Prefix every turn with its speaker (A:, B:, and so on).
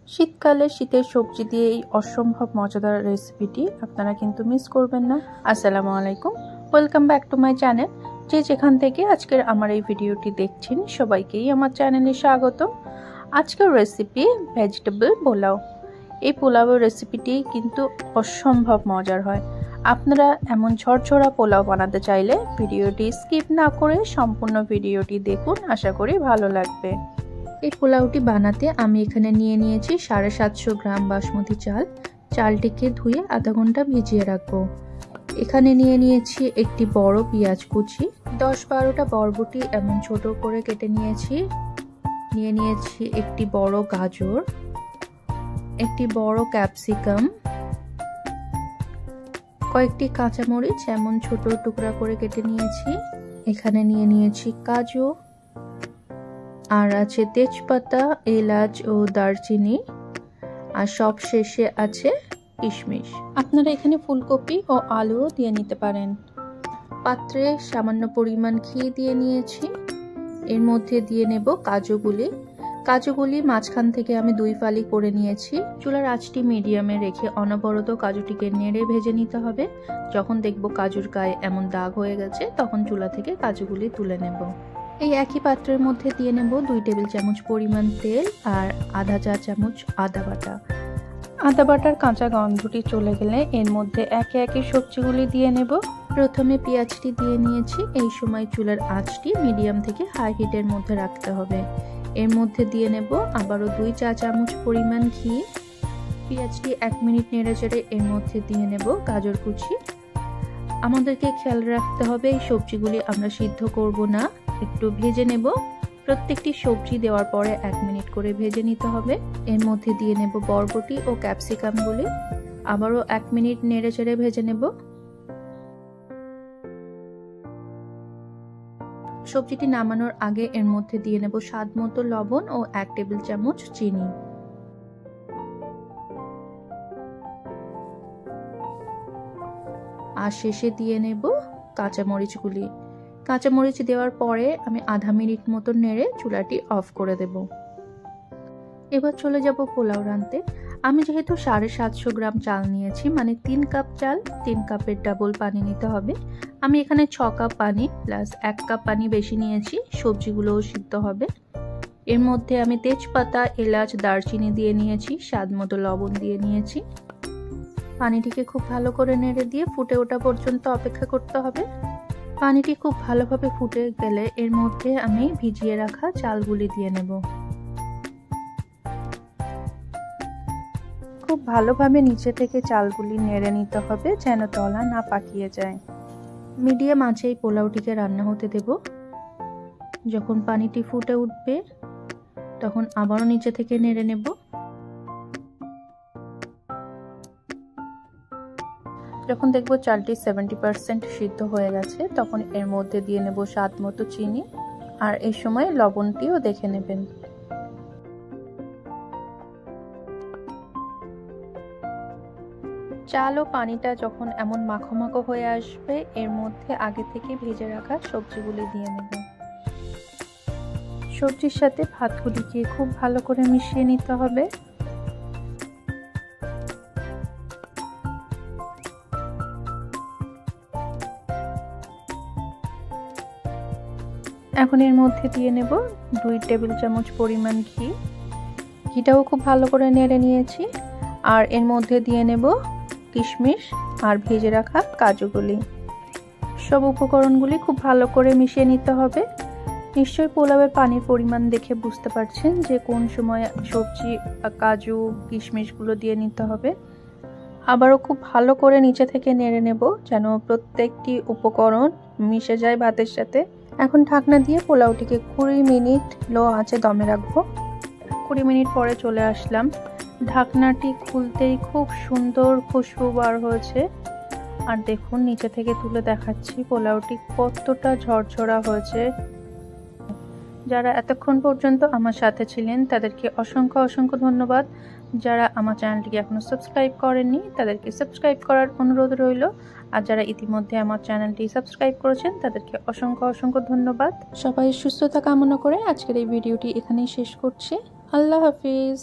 A: শীতকালে শীতের সবজি দিয়ে এই অসম্ভব মজাদার রেসিপিটি আপনারা কিন্তু মিস করবেন না। আসসালামু আলাইকুম, welcome back to my channel. যে যেখান থেকে আজকের আমার এই ভিডিওটি দেখছেন সবাইকেই আমার চ্যানেলে স্বাগত। আজকের রেসিপি ভেজিটেবল পোলাও। এই পোলাওয়ের রেসিপিটি কিন্তু অসম্ভব মজার হয়। আপনারা এমন ঝরঝরা পোলাও বানাতে চাইলে ভিডিওটি স্কিপ না করে সম্পূর্ণ ভিডিওটি দেখুন, আশা করি ভালো লাগবে। এই পোলাওটি বানাতে আমি এখানে নিয়ে নিয়েছি 750 গ্রাম বাসমতি চাল। চালটিকে ধুয়ে আধা ঘন্টা ভিজিয়ে রাখবো। এখানে নিয়ে নিয়েছি একটি বড় পেঁয়াজ কুচি, 10-12টা বরবটি এমন ছোট করে কেটে নিয়েছি। নিয়ে নিয়েছি একটি বড় গাজর, একটি বড় ক্যাপসিকাম, কয়েকটি কাঁচামরিচ এমন ছোট টুকরা করে কেটে নিয়েছি। এখানে নিয়ে নিয়েছি কাজু, আর আছে তেজপাতা, এলাচ ও দারচিনি, আর সব শেষে আছে কিশমিশ। আপনারা এখানে ফুলকপি ও আলুও দিয়ে নিতে পারেন। পাত্রে সামান্য পরিমাণ ঘি দিয়ে নিয়েছি। এর মধ্যে দিয়ে নেব কাজুগুলি মাঝখান থেকে আমি 2 ফালি করে নিয়েছি। চুলার আঁচটি মিডিয়ামে রেখে অনবরত কাজুটিকে নেড়ে ভেজে নিতে হবে। যখন দেখব কাজুর গায়ে এমন দাগ হয়ে গেছে তখন চুলা থেকে কাজুগুলি তুলে নেব। এই একই পাত্রের মধ্যে দিয়ে নেব 2 টেবিল চামচ পরিমাণ তেল আর আধা চা চামচ আদা বাটা। আদা বাটার কাঁচা গন্ধটি চলে গেলে এর মধ্যে একে একে সবজিগুলি দিয়ে নেব। প্রথমে পেঁয়াজটি দিয়ে নিয়েছি। এই সময় চুলার আঁচটি মিডিয়াম থেকে হাই হিটের মধ্যে রাখতে হবে। এর মধ্যে দিয়ে নেব আবারও 2 চা চামচ পরিমাণ ঘি। পেঁয়াজটি 1 মিনিট নেড়ে চেড়ে এর মধ্যে দিয়ে নেব গাজর কুচি। আমাদেরকে খেয়াল রাখতে হবে এই সবজিগুলি আমরা সিদ্ধ করব না, একটু ভেজে নেব। প্রত্যেকটি সবজি দেওয়ার পরে 1 মিনিট করে ভেজে নিতে হবে। এর মধ্যে দিয়ে নেব বরবটি ও ক্যাপসিকামগুলি, আবারও 1 মিনিট নেড়ে চেড়ে ভেজে নেব। সবজিটি নামানোর আগে এর মধ্যে দিয়ে নেব স্বাদমতো লবণ ও 1 টেবিল চামচ চিনি। আর শেষে দিয়ে নেব কাঁচামরিচগুলি। কাঁচামরিচ দেওয়ার পরে আমি আধা মিনিট মতো নেড়ে চুলাটি অফ করে দেব। এবার চলে যাব পোলাও রাঁধতে। আমি যেহেতু 750 গ্রাম চাল নিয়েছি, মানে 3 কাপ চাল 3 কাপের ডাবল পানি নিতে হবে। আমি এখানে 6 কাপ পানি প্লাস 1 কাপ পানি বেশি নিয়েছি, সবজিগুলোও সিদ্ধ হবে। এর মধ্যে আমি তেজপাতা, এলাচ, দারচিনি দিয়ে নিয়েছি, স্বাদমতো লবণ দিয়ে নিয়েছি। পানিটিকে খুব ভালো করে নেড়ে দিয়ে ফুটে ওঠা পর্যন্ত অপেক্ষা করতে হবে। পানিটি খুব ভালোভাবে ফুটে গেলে এর মধ্যে আমি ভিজিয়ে রাখা চালগুলি দিয়ে নেব। খুব ভালোভাবে নিচে থেকে চালগুলি নেড়ে নিতে হবে যেন তলা না পাকিয়ে যায়। মিডিয়াম আঁচে এই পোলাওটিকে রান্না হতে দেব। যখন পানিটি ফুটে উঠবে তখন আবারও নিচে থেকে নেড়ে নেব। যখন দেখব চালটি 70% সিদ্ধ হয়ে গেছে তখন এর মধ্যে দিয়ে নেব স্বাদমতো চিনি, আর এই সময় লবণটিও দেখে নেবেন। চাল ও পানিটা যখন এমন মাখো মাখো হয়ে আসবে এর মধ্যে আগে থেকে ভেজে রাখা সবজিগুলি দিয়ে নেব। সবজির সাথে ভাতগুলিকে খুব ভালো করে মিশিয়ে নিতে হবে। এখন এর মধ্যে দিয়ে নেব 2 টেবিল চামচ পরিমাণ ঘি। ঘিটাও খুব ভালো করে নেড়ে নিয়েছি। আর এর মধ্যে দিয়ে নেব কিশমিশ আর ভেজে রাখা কাজুগুলি। সব উপকরণগুলি খুব ভালো করে মিশিয়ে নিতে হবে। নিশ্চয়ই পোলাওয়ের পানির পরিমাণ দেখে বুঝতে পারছেন যে কোন সময় সবজি, কাজু, কিশমিশগুলো দিয়ে নিতে হবে। আবারও খুব ভালো করে নিচে থেকে নেড়ে নেব যেন প্রত্যেকটি উপকরণ মিশে যায় ভাতের সাথে। এখন ঢাকনা দিয়ে পোলাওটিকে 20 মিনিট লো আঁচে দমে রাখবো। 20 মিনিট পরে চলে আসলাম। ঢাকনাটি খুলতেই খুব সুন্দর খুশবু বার হয়েছে। আর দেখুন নিচে থেকে তুলে দেখাচ্ছি পোলাওটি কতটা ঝরঝরা হয়েছে। যারা এতক্ষণ পর্যন্ত আমার সাথে ছিলেন তাদেরকে অসংখ্য অসংখ্য ধন্যবাদ। যারা আমার চ্যানেলটিকে এখনো সাবস্ক্রাইব করেননি তাদেরকে সাবস্ক্রাইব করার অনুরোধ রইল। আর যারা ইতিমধ্যে আমার চ্যানেলটি সাবস্ক্রাইব করেছেন তাদেরকে অসংখ্য অসংখ্য ধন্যবাদ। সবাই সুস্থতা কামনা করে আজকের এই ভিডিওটি এখানেই শেষ করছি। আল্লাহ হাফিজ।